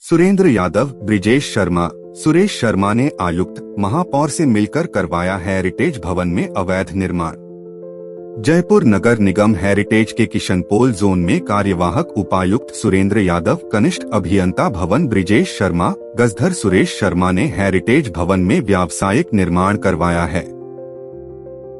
सुरेंद्र यादव, ब्रिजेश शर्मा, सुरेश शर्मा ने आयुक्त महापौर से मिलकर करवाया हेरिटेज भवन में अवैध निर्माण। जयपुर नगर निगम हेरिटेज के किशनपोल जोन में कार्यवाहक उपायुक्त सुरेंद्र यादव, कनिष्ठ अभियंता भवन ब्रिजेश शर्मा, गजधर सुरेश शर्मा ने हेरिटेज भवन में व्यावसायिक निर्माण करवाया है।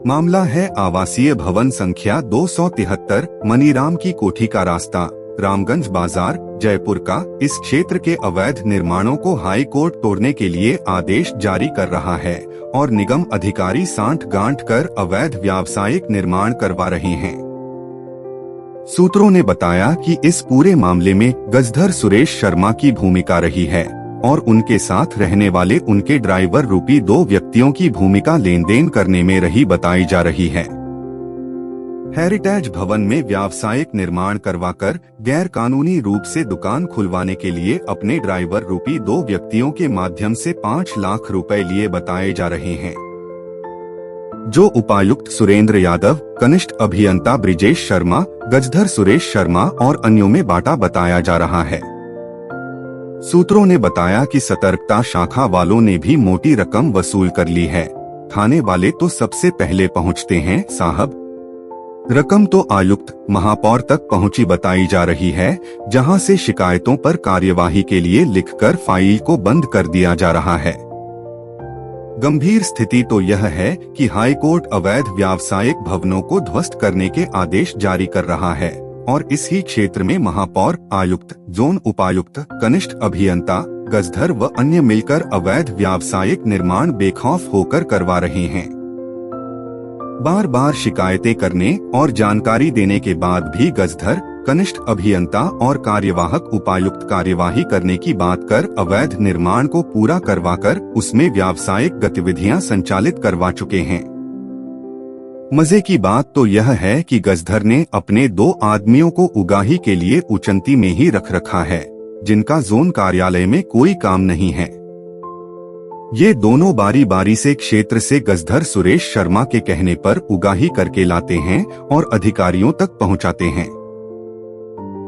मामला है आवासीय भवन संख्या 273 मनीराम की कोठी का रास्ता, रामगंज बाजार, जयपुर का। इस क्षेत्र के अवैध निर्माणों को हाई कोर्ट तोड़ने के लिए आदेश जारी कर रहा है और निगम अधिकारी सांठ-गांठ कर अवैध व्यावसायिक निर्माण करवा रहे हैं। सूत्रों ने बताया कि इस पूरे मामले में गजधर सुरेश शर्मा की भूमिका रही है और उनके साथ रहने वाले उनके ड्राइवर रूपी 2 व्यक्तियों की भूमिका लेन देन करने में रही बताई जा रही है। हेरिटेज भवन में व्यावसायिक निर्माण करवाकर गैर कानूनी रूप से दुकान खुलवाने के लिए अपने ड्राइवर रूपी 2 व्यक्तियों के माध्यम से 5 लाख रुपए लिए बताए जा रहे हैं, जो उपायुक्त सुरेंद्र यादव, कनिष्ठ अभियंता ब्रिजेश शर्मा, गजधर सुरेश शर्मा और अन्यों में बांटा बताया जा रहा है। सूत्रों ने बताया कि सतर्कता शाखा वालों ने भी मोटी रकम वसूल कर ली है। थाने वाले तो सबसे पहले पहुंचते हैं साहब। रकम तो आयुक्त महापौर तक पहुंची बताई जा रही है, जहां से शिकायतों पर कार्यवाही के लिए लिखकर फाइल को बंद कर दिया जा रहा है। गंभीर स्थिति तो यह है कि हाईकोर्ट अवैध व्यावसायिक भवनों को ध्वस्त करने के आदेश जारी कर रहा है और इस ही क्षेत्र में महापौर, आयुक्त, जोन उपायुक्त, कनिष्ठ अभियंता, गजधर व अन्य मिलकर अवैध व्यावसायिक निर्माण बेखौफ होकर करवा रहे हैं। बार बार शिकायतें करने और जानकारी देने के बाद भी गजधर, कनिष्ठ अभियंता और कार्यवाहक उपायुक्त कार्यवाही करने की बात कर अवैध निर्माण को पूरा करवाकर उसमें व्यावसायिक गतिविधियां संचालित करवा चुके हैं। मजे की बात तो यह है कि गजधर ने अपने 2 आदमियों को उगाही के लिए उचंती में ही रख रखा है, जिनका जोन कार्यालय में कोई काम नहीं है। ये दोनों बारी बारी से क्षेत्र से गजधर सुरेश शर्मा के कहने पर उगाही करके लाते हैं और अधिकारियों तक पहुंचाते हैं।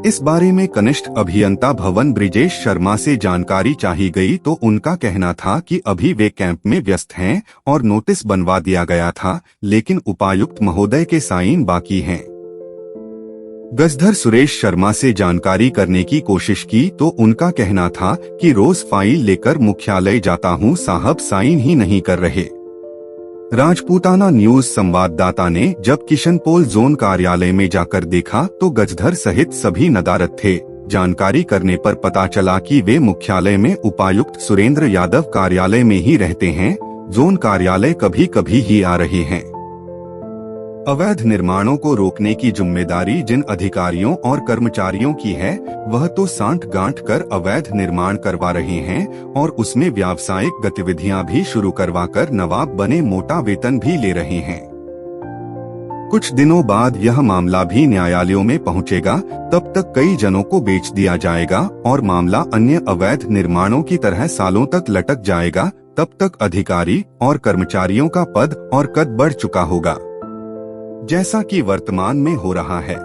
इस बारे में कनिष्ठ अभियंता भवन ब्रिजेश शर्मा से जानकारी चाही गई तो उनका कहना था कि अभी वे कैंप में व्यस्त हैं और नोटिस बनवा दिया गया था, लेकिन उपायुक्त महोदय के साइन बाकी हैं। गजधर सुरेश शर्मा से जानकारी करने की कोशिश की तो उनका कहना था कि रोज फाइल लेकर मुख्यालय जाता हूं साहब, साइन ही नहीं कर रहे। राजपूताना न्यूज संवाददाता ने जब किशनपोल जोन कार्यालय में जाकर देखा तो गजधर सहित सभी नदारद थे। जानकारी करने पर पता चला कि वे मुख्यालय में उपायुक्त सुरेंद्र यादव कार्यालय में ही रहते हैं, जोन कार्यालय कभी कभी ही आ रहे हैं। अवैध निर्माणों को रोकने की जिम्मेदारी जिन अधिकारियों और कर्मचारियों की है, वह तो सांठ-गांठ कर अवैध निर्माण करवा रहे हैं और उसमें व्यावसायिक गतिविधियां भी शुरू करवाकर नवाब बने मोटा वेतन भी ले रहे हैं। कुछ दिनों बाद यह मामला भी न्यायालयों में पहुंचेगा, तब तक कई जनों को बेच दिया जाएगा और मामला अन्य अवैध निर्माणों की तरह सालों तक लटक जाएगा। तब तक अधिकारी और कर्मचारियों का पद और कद बढ़ चुका होगा, जैसा कि वर्तमान में हो रहा है।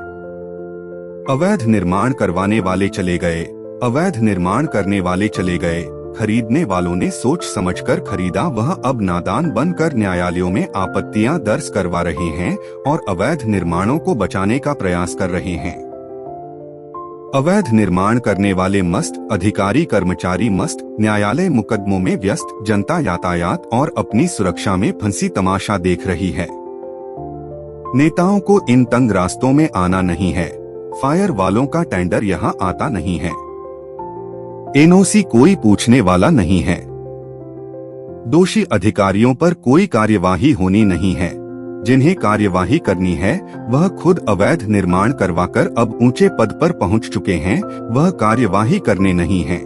अवैध निर्माण करवाने वाले चले गए, अवैध निर्माण करने वाले चले गए, खरीदने वालों ने सोच समझकर खरीदा, वह अब नादान बनकर न्यायालयों में आपत्तियां दर्ज करवा रहे हैं और अवैध निर्माणों को बचाने का प्रयास कर रहे हैं। अवैध निर्माण करने वाले मस्त, अधिकारी कर्मचारी मस्त, न्यायालय मुकदमों में व्यस्त, जनता यातायात और अपनी सुरक्षा में फंसी तमाशा देख रही है। नेताओं को इन तंग रास्तों में आना नहीं है। फायर वालों का टेंडर यहाँ आता नहीं है। एनओसी कोई पूछने वाला नहीं है। दोषी अधिकारियों पर कोई कार्यवाही होनी नहीं है। जिन्हें कार्यवाही करनी है वह खुद अवैध निर्माण करवाकर अब ऊंचे पद पर पहुंच चुके हैं, वह कार्यवाही करने नहीं है।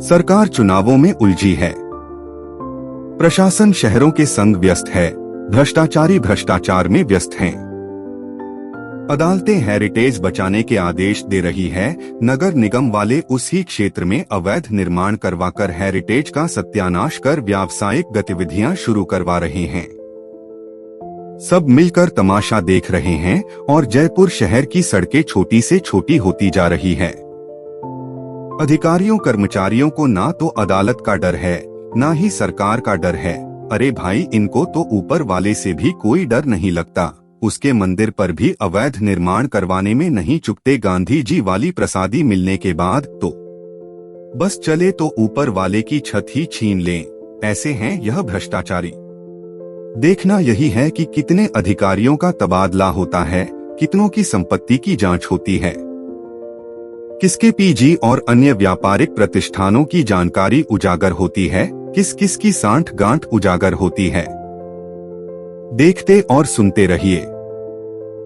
सरकार चुनावों में उलझी है। प्रशासन शहरों के संग व्यस्त है। भ्रष्टाचारी भ्रष्टाचार में व्यस्त हैं। अदालतें हेरिटेज बचाने के आदेश दे रही है, नगर निगम वाले उसी क्षेत्र में अवैध निर्माण करवाकर हेरिटेज का सत्यानाश कर व्यावसायिक गतिविधियां शुरू करवा रहे हैं। सब मिलकर तमाशा देख रहे हैं और जयपुर शहर की सड़कें छोटी से छोटी होती जा रही है। अधिकारियों कर्मचारियों को ना तो अदालत का डर है, ना ही सरकार का डर है। अरे भाई, इनको तो ऊपर वाले से भी कोई डर नहीं लगता। उसके मंदिर पर भी अवैध निर्माण करवाने में नहीं चुकते। गांधी जी वाली प्रसादी मिलने के बाद तो बस चले तो ऊपर वाले की छत ही छीन लें। ऐसे हैं यह भ्रष्टाचारी। देखना यही है कि कितने अधिकारियों का तबादला होता है, कितनों की संपत्ति की जांच होती है, किसके पीजी और अन्य व्यापारिक प्रतिष्ठानों की जानकारी उजागर होती है, किस किस की सांठ गांठ उजागर होती है। देखते और सुनते रहिए।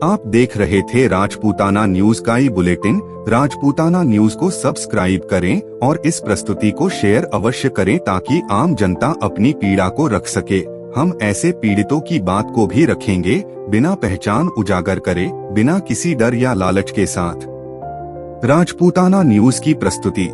आप देख रहे थे राजपूताना न्यूज का ई बुलेटिन। राजपूताना न्यूज को सब्सक्राइब करें और इस प्रस्तुति को शेयर अवश्य करें ताकि आम जनता अपनी पीड़ा को रख सके। हम ऐसे पीड़ितों की बात को भी रखेंगे, बिना पहचान उजागर करे, बिना किसी डर या लालच के साथ। राजपूताना न्यूज की प्रस्तुति।